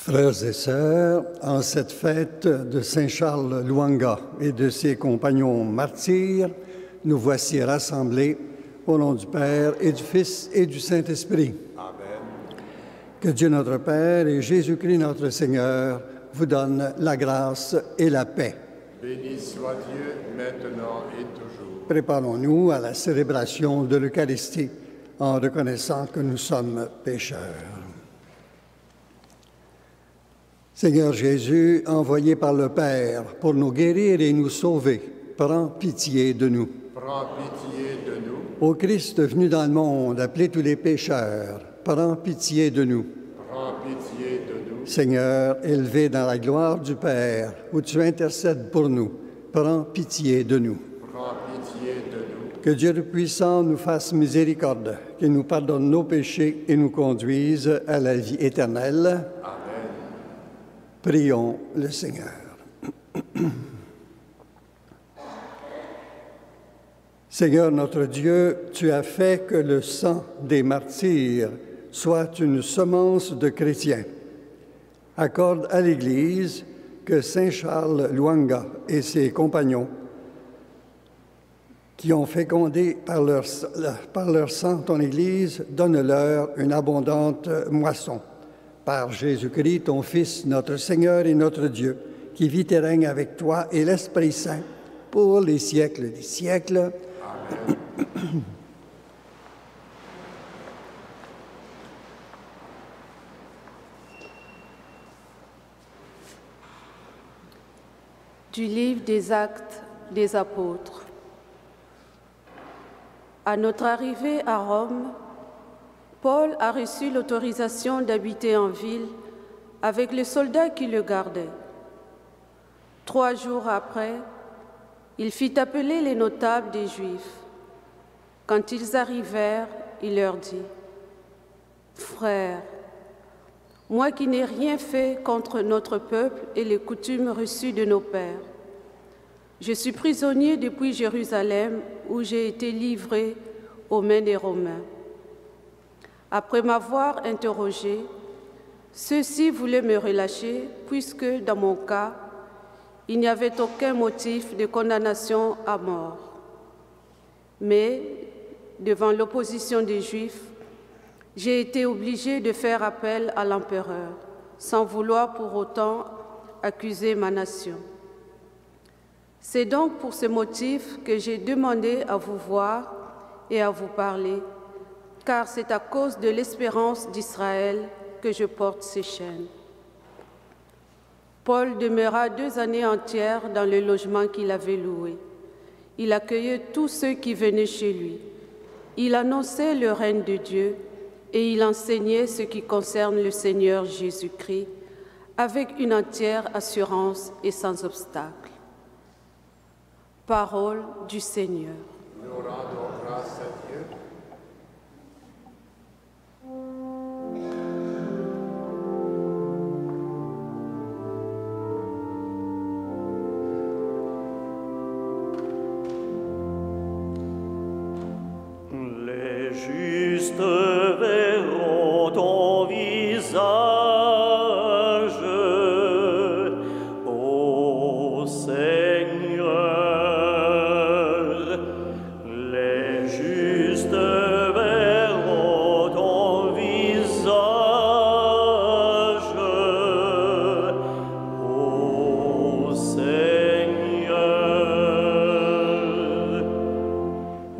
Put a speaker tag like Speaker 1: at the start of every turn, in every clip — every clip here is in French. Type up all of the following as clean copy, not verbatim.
Speaker 1: Frères et sœurs, en cette fête de Saint Charles Lwanga et de ses compagnons martyrs, nous voici rassemblés au nom du Père et du Fils et du Saint-Esprit.
Speaker 2: Amen.
Speaker 1: Que Dieu notre Père et Jésus-Christ notre Seigneur vous donnent la grâce et la paix.
Speaker 2: Béni soit Dieu, maintenant et toujours.
Speaker 1: Préparons-nous à la célébration de l'Eucharistie en reconnaissant que nous sommes pécheurs. Seigneur Jésus, envoyé par le Père pour nous guérir et nous sauver, prends pitié de nous.
Speaker 2: Prends pitié de nous.
Speaker 1: Ô Christ venu dans le monde, appelez tous les pécheurs, prends pitié de nous.
Speaker 2: Prends pitié de nous.
Speaker 1: Seigneur, élevé dans la gloire du Père, où tu intercèdes pour nous, prends pitié de nous.
Speaker 2: Prends pitié de nous.
Speaker 1: Que Dieu le puissant nous fasse miséricorde, qu'il nous pardonne nos péchés et nous conduise à la vie éternelle.
Speaker 2: Amen.
Speaker 1: Prions le Seigneur. Seigneur notre Dieu, tu as fait que le sang des martyrs soit une semence de chrétiens. Accorde à l'Église que Saint Charles Lwanga et ses compagnons, qui ont fécondé par leur sang ton Église, donne-leur une abondante moisson. Par Jésus-Christ, ton Fils, notre Seigneur et notre Dieu, qui vit et règne avec toi et l'Esprit Saint pour les siècles des siècles. Amen.
Speaker 3: Du livre des Actes des Apôtres. À notre arrivée à Rome, Paul a reçu l'autorisation d'habiter en ville avec les soldats qui le gardaient. 3 jours après, il fit appeler les notables des Juifs. Quand ils arrivèrent, il leur dit : « Frères, moi qui n'ai rien fait contre notre peuple et les coutumes reçues de nos pères, je suis prisonnier depuis Jérusalem où j'ai été livré aux mains des Romains. Après m'avoir interrogé, ceux-ci voulaient me relâcher puisque, dans mon cas, il n'y avait aucun motif de condamnation à mort. Mais, devant l'opposition des Juifs, j'ai été obligé de faire appel à l'empereur, sans vouloir pour autant accuser ma nation. C'est donc pour ce motif que j'ai demandé à vous voir et à vous parler, car c'est à cause de l'espérance d'Israël que je porte ces chaînes. » Paul demeura 2 années entières dans le logement qu'il avait loué. Il accueillait tous ceux qui venaient chez lui. Il annonçait le règne de Dieu et il enseignait ce qui concerne le Seigneur Jésus-Christ avec une entière assurance et sans obstacle. Parole du Seigneur.
Speaker 2: Nous rendons grâce à Dieu.
Speaker 4: Les justes verront ton visage, ô Seigneur. Les justes verront ton visage, ô Seigneur.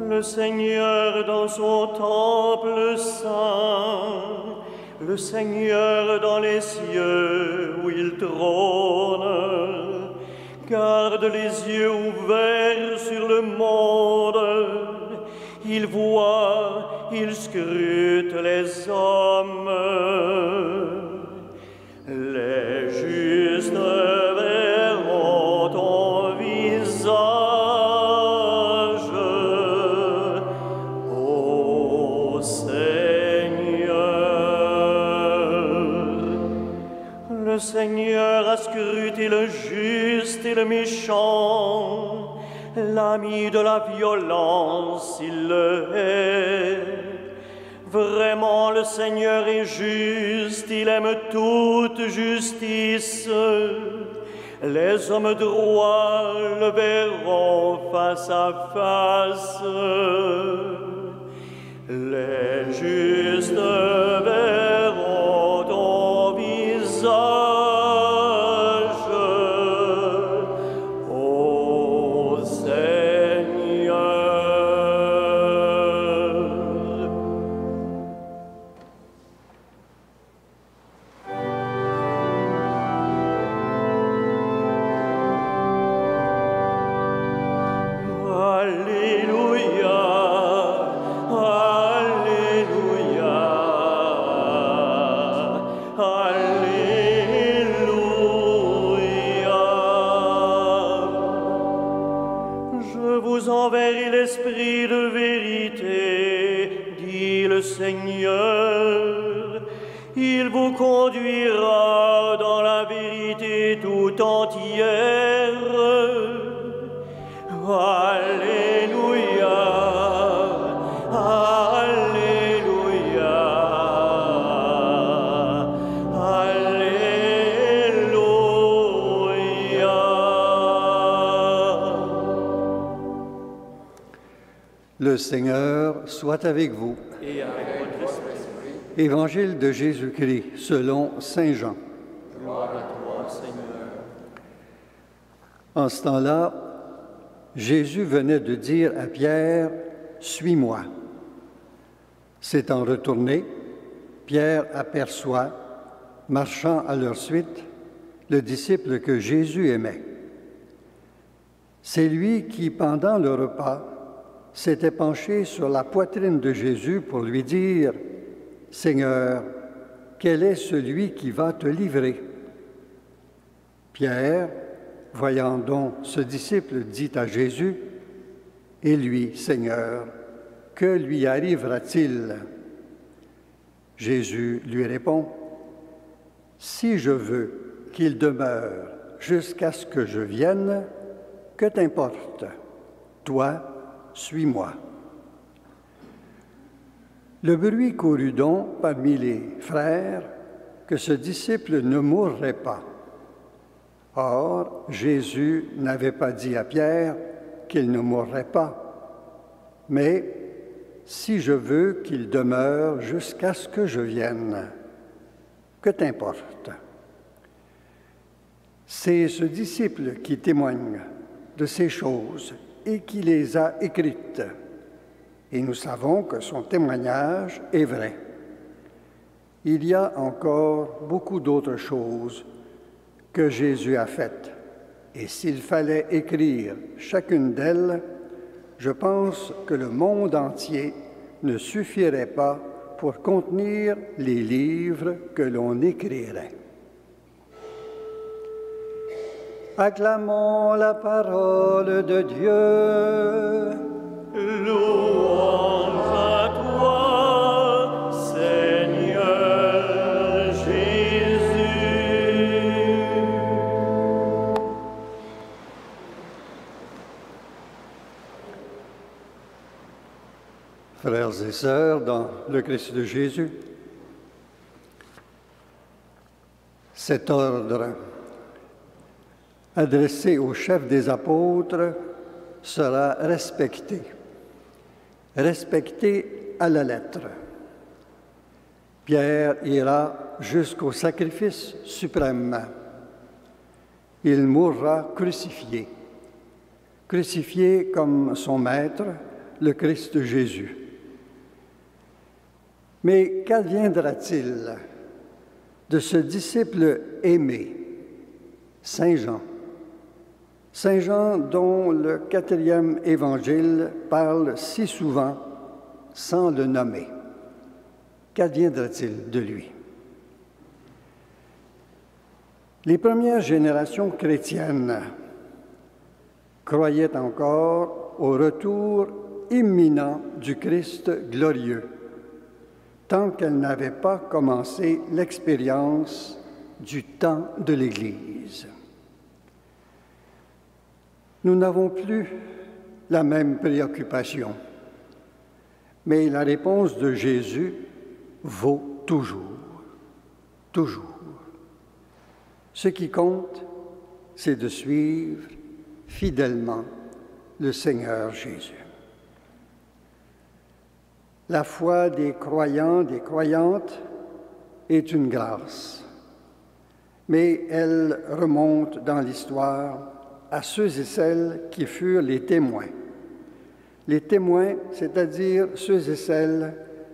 Speaker 4: Le Seigneur dans son temple saint, le Seigneur dans les cieux où il trône, garde les yeux ouverts sur le monde. Il voit, il scrute les hommes. Les justes verront ton visage, ô Seigneur. Le Seigneur a scruté le juste et le méchant, l'ami de la violence, il le hait. Vraiment, le Seigneur est juste, il aime toute justice. Les hommes droits le verront face à face. Les justes verront ton visage, ô Seigneur. Alléluia, Alléluia, Alléluia. Je vous enverrai l'Esprit de vérité, dit le Seigneur. Il vous conduira dans la vérité tout entière. Alléluia, Alléluia, Alléluia.
Speaker 1: Le Seigneur soit avec vous.
Speaker 4: Et avec votre esprit.
Speaker 1: Évangile de Jésus-Christ selon Saint Jean.
Speaker 4: Gloire à toi, Seigneur.
Speaker 1: En ce temps-là, Jésus venait de dire à Pierre, « Suis-moi ». S'étant retourné, Pierre aperçoit, marchant à leur suite, le disciple que Jésus aimait. C'est lui qui, pendant le repas, s'était penché sur la poitrine de Jésus pour lui dire, « Seigneur, quel est celui qui va te livrer ?» Pierre, voyant donc ce disciple, dit à Jésus, « Et lui, Seigneur, que lui arrivera-t-il » Jésus lui répond, « Si je veux qu'il demeure jusqu'à ce que je vienne, que t'importe? Toi, suis-moi. » Le bruit courut donc parmi les frères que ce disciple ne mourrait pas. Or, Jésus n'avait pas dit à Pierre qu'il ne mourrait pas, mais « si je veux qu'il demeure jusqu'à ce que je vienne, que t'importe ?» C'est ce disciple qui témoigne de ces choses et qui les a écrites. Et nous savons que son témoignage est vrai. Il y a encore beaucoup d'autres choses que Jésus a faites. Et s'il fallait écrire chacune d'elles, je pense que le monde entier ne suffirait pas pour contenir les livres que l'on écrirait. Acclamons la parole de Dieu.
Speaker 4: Louange à toi, Seigneur Jésus.
Speaker 1: Frères et sœurs, dans le Christ de Jésus, cet ordre adressé au chef des apôtres sera respecté à la lettre. Pierre ira jusqu'au sacrifice suprême. Il mourra crucifié comme son maître, le Christ Jésus. Mais qu'adviendra-t-il de ce disciple aimé, Saint Jean? Saint Jean, dont le 4e évangile parle si souvent sans le nommer. Qu'adviendra-t-il de lui? Les premières générations chrétiennes croyaient encore au retour imminent du Christ glorieux, tant qu'elles n'avaient pas commencé l'expérience du temps de l'Église. Nous n'avons plus la même préoccupation, Mais la réponse de Jésus vaut toujours, toujours. Ce qui compte, c'est de suivre fidèlement le Seigneur Jésus. La foi des croyants, des croyantes, est une grâce, mais elle remonte dans l'histoire à ceux et celles qui furent les témoins. Les témoins, c'est-à-dire ceux et celles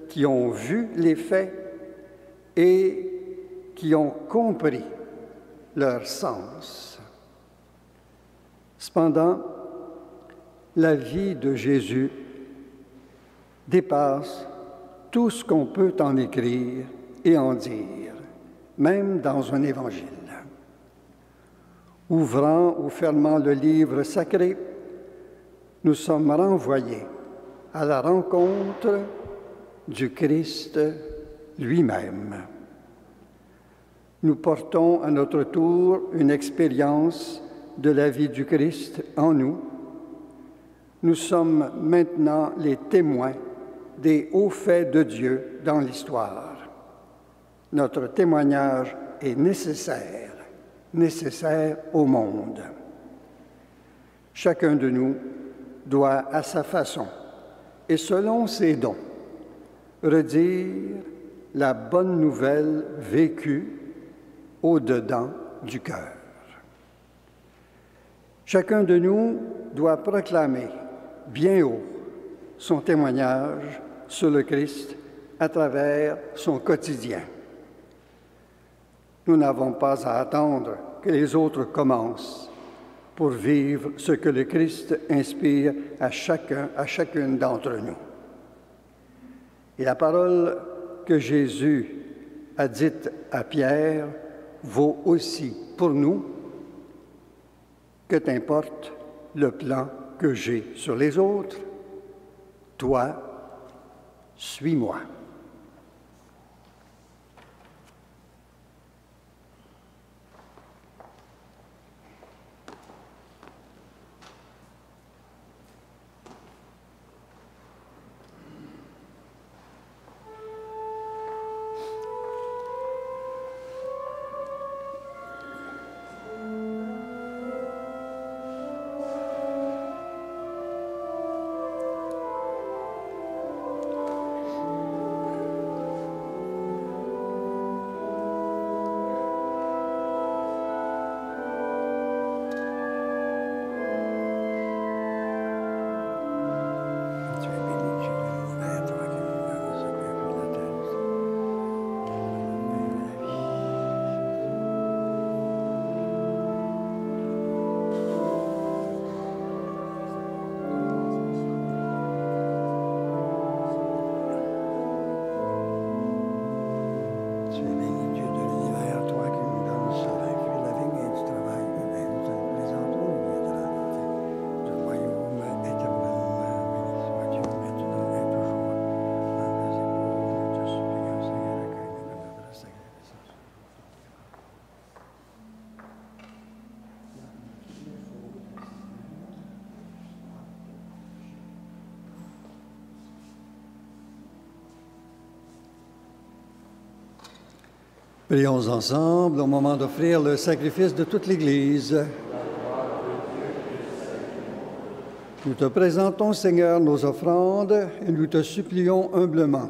Speaker 1: qui ont vu les faits et qui ont compris leur sens. Cependant, la vie de Jésus dépasse tout ce qu'on peut en écrire et en dire, même dans un évangile. Ouvrant ou fermant le livre sacré, nous sommes renvoyés à la rencontre du Christ lui-même. Nous portons à notre tour une expérience de la vie du Christ en nous. Nous sommes maintenant les témoins des hauts faits de Dieu dans l'histoire. Notre témoignage est nécessaire au monde. Chacun de nous doit, à sa façon et selon ses dons, redire la bonne nouvelle vécue au-dedans du cœur. Chacun de nous doit proclamer bien haut son témoignage sur le Christ à travers son quotidien. Nous n'avons pas à attendre que les autres commencent pour vivre ce que le Christ inspire à chacune d'entre nous. Et la parole que Jésus a dite à Pierre vaut aussi pour nous. Que t'importe le plan que j'ai sur les autres? Toi, suis-moi. Prions ensemble au moment d'offrir le sacrifice de toute l'Église. Nous te présentons, Seigneur, nos offrandes et nous te supplions humblement,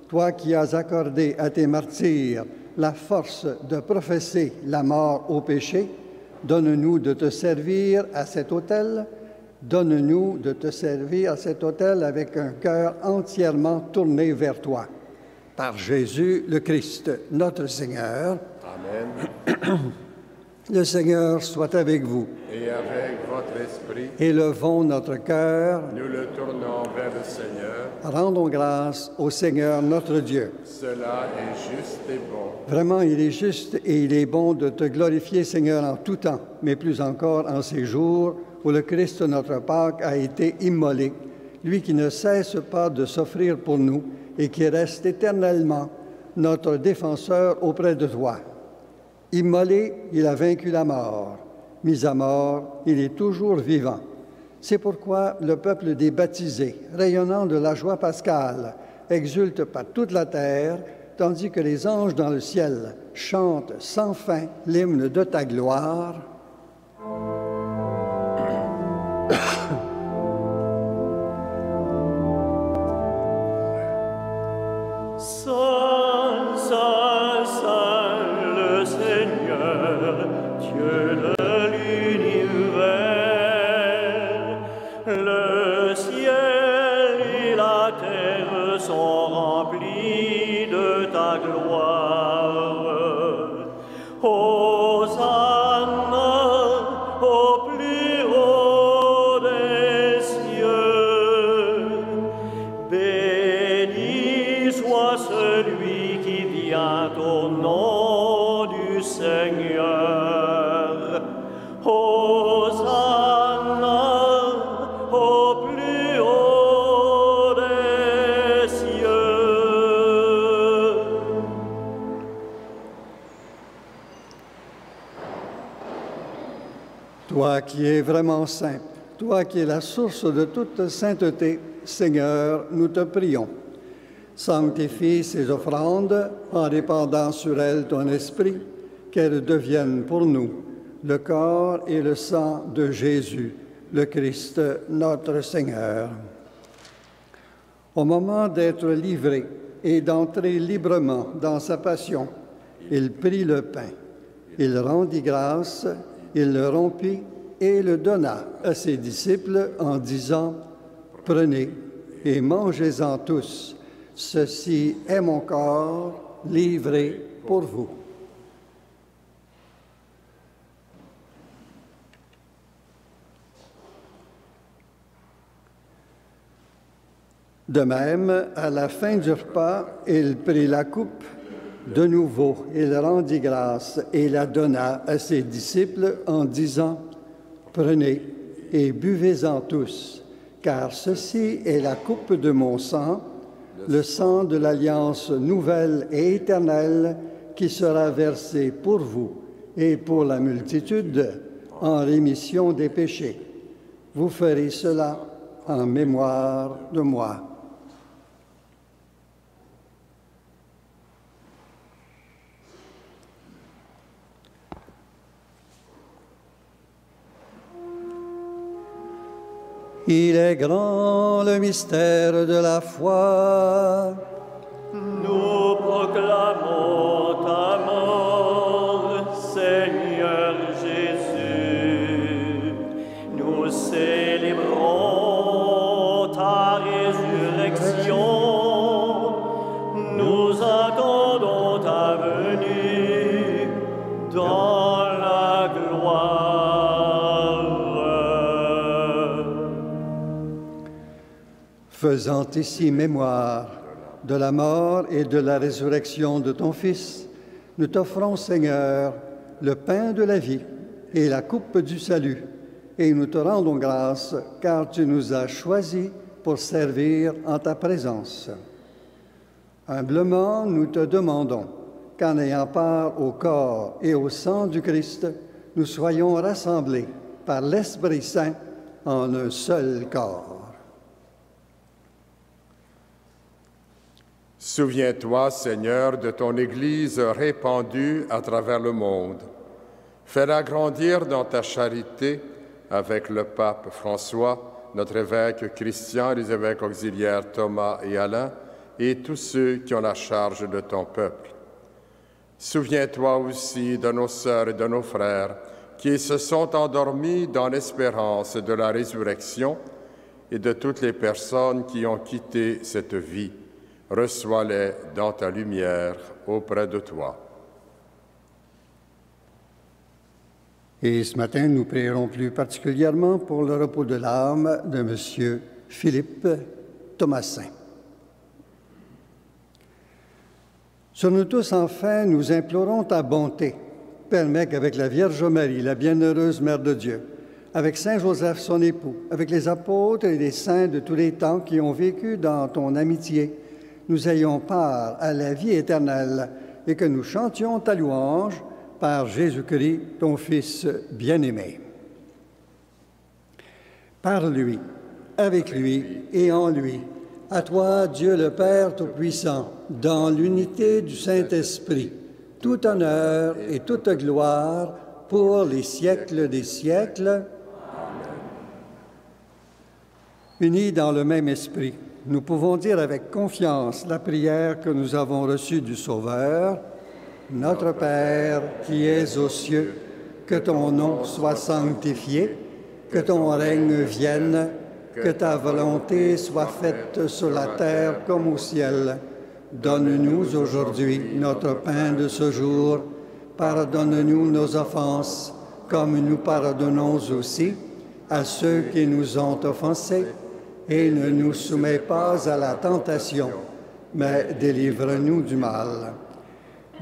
Speaker 1: toi qui as accordé à tes martyrs la force de professer la mort au péché, donne-nous de te servir à cet autel. Donne-nous de te servir à cet autel avec un cœur entièrement tourné vers toi. Par Jésus le Christ, notre Seigneur.
Speaker 2: Amen.
Speaker 1: Le Seigneur soit avec vous.
Speaker 2: Et avec votre esprit,
Speaker 1: Élevons notre cœur.
Speaker 2: nous le tournons vers le Seigneur.
Speaker 1: Rendons grâce au Seigneur notre Dieu.
Speaker 2: Cela est juste et bon.
Speaker 1: Vraiment, il est juste et il est bon de te glorifier, Seigneur, en tout temps, mais plus encore en ces jours où le Christ, notre Pâque, a été immolé, lui qui ne cesse pas de s'offrir pour nous et qui reste éternellement notre défenseur auprès de toi. Immolé, il a vaincu la mort. Mis à mort, il est toujours vivant. C'est pourquoi le peuple des baptisés, rayonnant de la joie pascale, exulte par toute la terre, tandis que les anges dans le ciel chantent sans fin l'hymne de ta gloire.
Speaker 4: Saint, Saint, Saint, le Seigneur, Dieu de l'univers, le ciel et la terre sont remplis de ta gloire. Hosanna au plus haut des cieux. Béni soit celui qui vient au nom du Seigneur. Hosanna au plus haut des cieux.
Speaker 1: Toi qui es vraiment saint, toi qui es la source de toute sainteté, Seigneur, nous te prions. Sanctifie ces offrandes en répandant sur elles ton esprit, qu'elles deviennent pour nous le corps et le sang de Jésus, le Christ, notre Seigneur. Au moment d'être livré et d'entrer librement dans sa passion, il prit le pain, il rendit grâce, il le rompit et le donna à ses disciples en disant « Prenez et mangez-en tous, ceci est mon corps livré pour vous. » De même, à la fin du repas, il prit la coupe. De nouveau, il rendit grâce et la donna à ses disciples en disant « Prenez et buvez-en tous, car ceci est la coupe de mon sang, le sang de l'alliance nouvelle et éternelle qui sera versé pour vous et pour la multitude en rémission des péchés. Vous ferez cela en mémoire de moi. » Il est grand le mystère de la foi.
Speaker 4: Nous proclamons ta mort, Seigneur Jésus. Nous célébrons ta résurrection. Nous attendons ta venue dans la gloire.
Speaker 1: Faisant ici mémoire de la mort et de la résurrection de ton Fils, nous t'offrons, Seigneur, le pain de la vie et la coupe du salut, et nous te rendons grâce, car tu nous as choisis pour servir en ta présence. Humblement, nous te demandons qu'en ayant part au corps et au sang du Christ, nous soyons rassemblés par l'Esprit Saint en un seul corps.
Speaker 2: Souviens-toi, Seigneur, de ton Église répandue à travers le monde. Fais-la grandir dans ta charité avec le pape François, notre évêque Christian, les évêques auxiliaires Thomas et Alain, et tous ceux qui ont la charge de ton peuple. Souviens-toi aussi de nos sœurs et de nos frères qui se sont endormis dans l'espérance de la résurrection et de toutes les personnes qui ont quitté cette vie. Reçois-les dans ta lumière auprès de toi.
Speaker 1: Et ce matin, nous prierons plus particulièrement pour le repos de l'âme de M. Philippe Thomasin. Sur nous tous, enfin, nous implorons ta bonté. Permets qu'avec la Vierge Marie, la bienheureuse Mère de Dieu, avec Saint Joseph, son époux, avec les apôtres et les saints de tous les temps qui ont vécu dans ton amitié, nous ayons part à la vie éternelle et que nous chantions ta louange par Jésus-Christ, ton Fils bien-aimé. par lui, avec lui et en lui. À toi, Dieu le Père Tout-Puissant, dans l'unité du Saint-Esprit, tout honneur et toute gloire pour les siècles des siècles. Unis dans le même esprit, nous pouvons dire avec confiance la prière que nous avons reçue du Sauveur. Notre Père qui es aux cieux, que ton nom soit sanctifié, que ton règne vienne, que ta volonté soit faite sur la terre comme au ciel. Donne-nous aujourd'hui notre pain de ce jour. Pardonne-nous nos offenses, comme nous pardonnons aussi à ceux qui nous ont offensés. Et ne nous soumets pas à la tentation, mais délivre-nous du mal.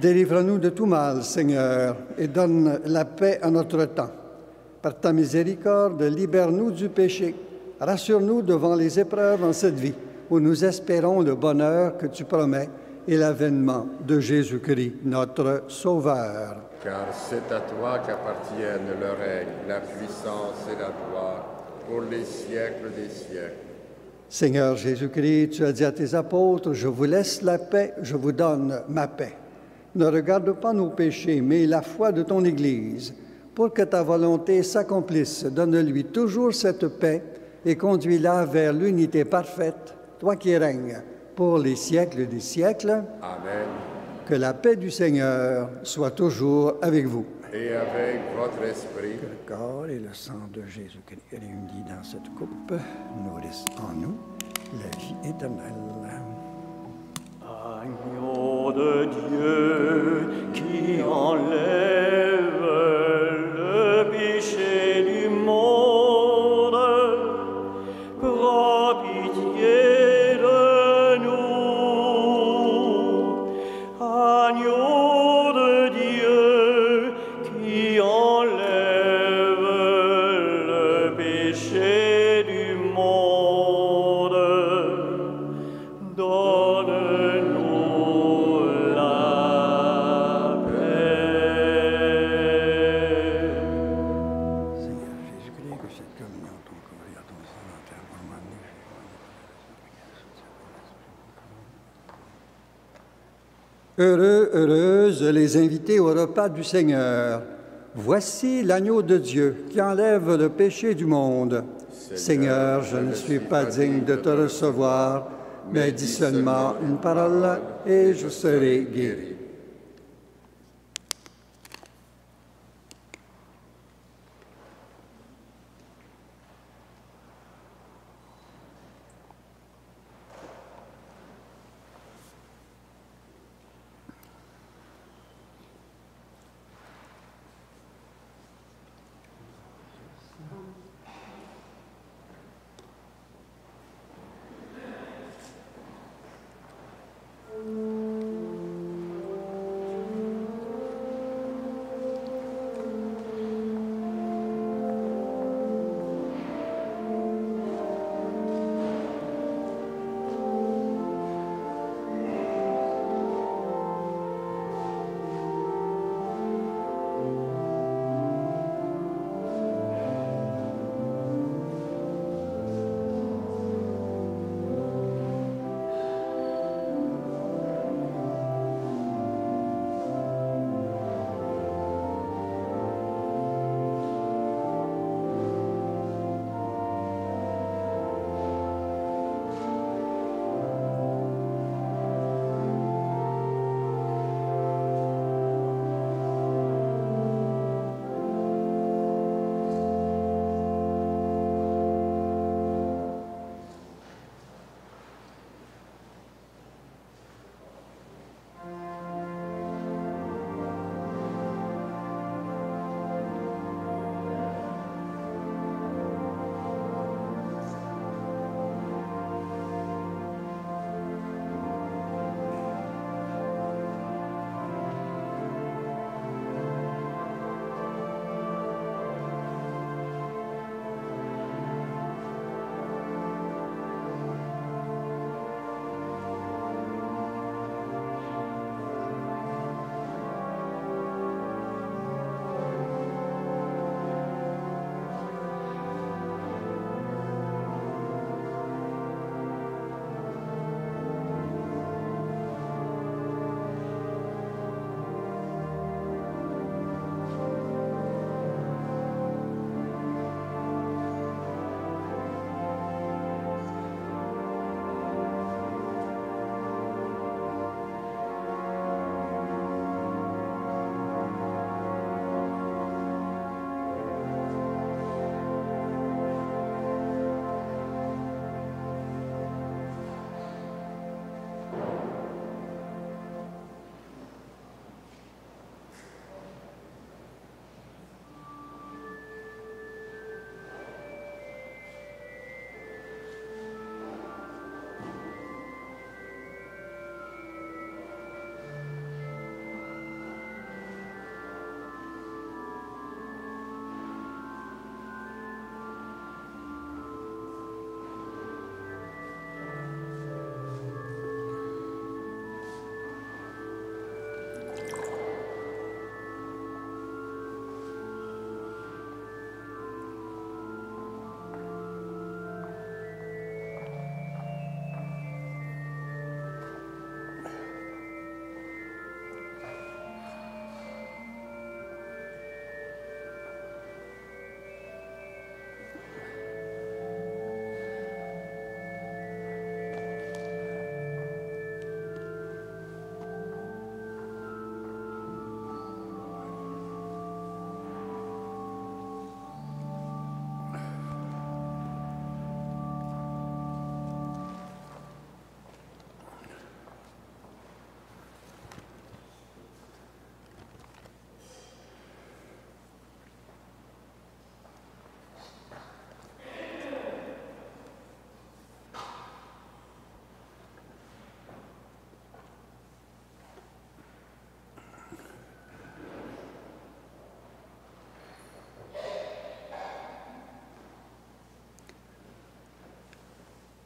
Speaker 1: Délivre-nous de tout mal, Seigneur, et donne la paix à notre temps. Par ta miséricorde, libère-nous du péché. Rassure-nous devant les épreuves en cette vie, où nous espérons le bonheur que tu promets et l'avènement de Jésus-Christ, notre Sauveur.
Speaker 2: Car c'est à toi qu'appartiennent le règne, la puissance et la gloire, pour les siècles des siècles.
Speaker 1: Seigneur Jésus-Christ, tu as dit à tes apôtres, « Je vous laisse la paix, je vous donne ma paix. » Ne regarde pas nos péchés, mais la foi de ton Église. Pour que ta volonté s'accomplisse, donne-lui toujours cette paix et conduis-la vers l'unité parfaite, toi qui règnes pour les siècles des siècles.
Speaker 2: Amen.
Speaker 1: Que la paix du Seigneur soit toujours avec vous.
Speaker 2: Et avec votre esprit.
Speaker 1: Que le corps et le sang de Jésus-Christ réunis dans cette coupe nourrissent en nous la vie éternelle.
Speaker 4: Agneau de Dieu qui enlève le péché du monde, prends pitié de nous. Agneau de Dieu qui enlève le péché du monde, donne-nous la paix.
Speaker 1: Seigneur Jésus-Christ, que cette communion, ton corps et ton sang, enterrement, Heureux, heureuses les invités au repas du Seigneur. Voici l'agneau de Dieu qui enlève le péché du monde. Seigneur, je ne suis pas digne de te recevoir, mais dis seulement une parole et je serai guéri.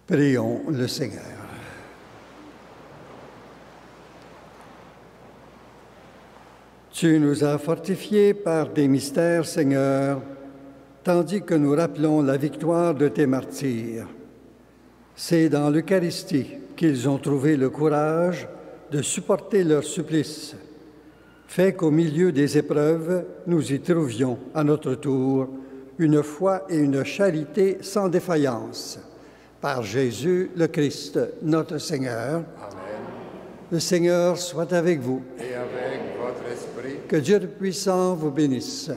Speaker 1: Prions le Seigneur. Tu nous as fortifiés par des mystères, Seigneur, tandis que nous rappelons la victoire de tes martyrs. C'est dans l'Eucharistie qu'ils ont trouvé le courage de supporter leur supplice. Fais qu'au milieu des épreuves, nous y trouvions, à notre tour, une foi et une charité sans défaillance. Par Jésus le Christ, notre Seigneur.
Speaker 2: Amen.
Speaker 1: Le Seigneur soit avec vous.
Speaker 2: Et avec votre esprit.
Speaker 1: Que Dieu le puissant vous bénisse,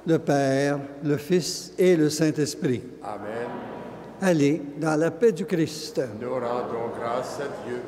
Speaker 1: le Père, le Fils et le Saint-Esprit.
Speaker 2: Amen.
Speaker 1: Allez dans la paix du Christ.
Speaker 2: Nous rendons grâce à Dieu.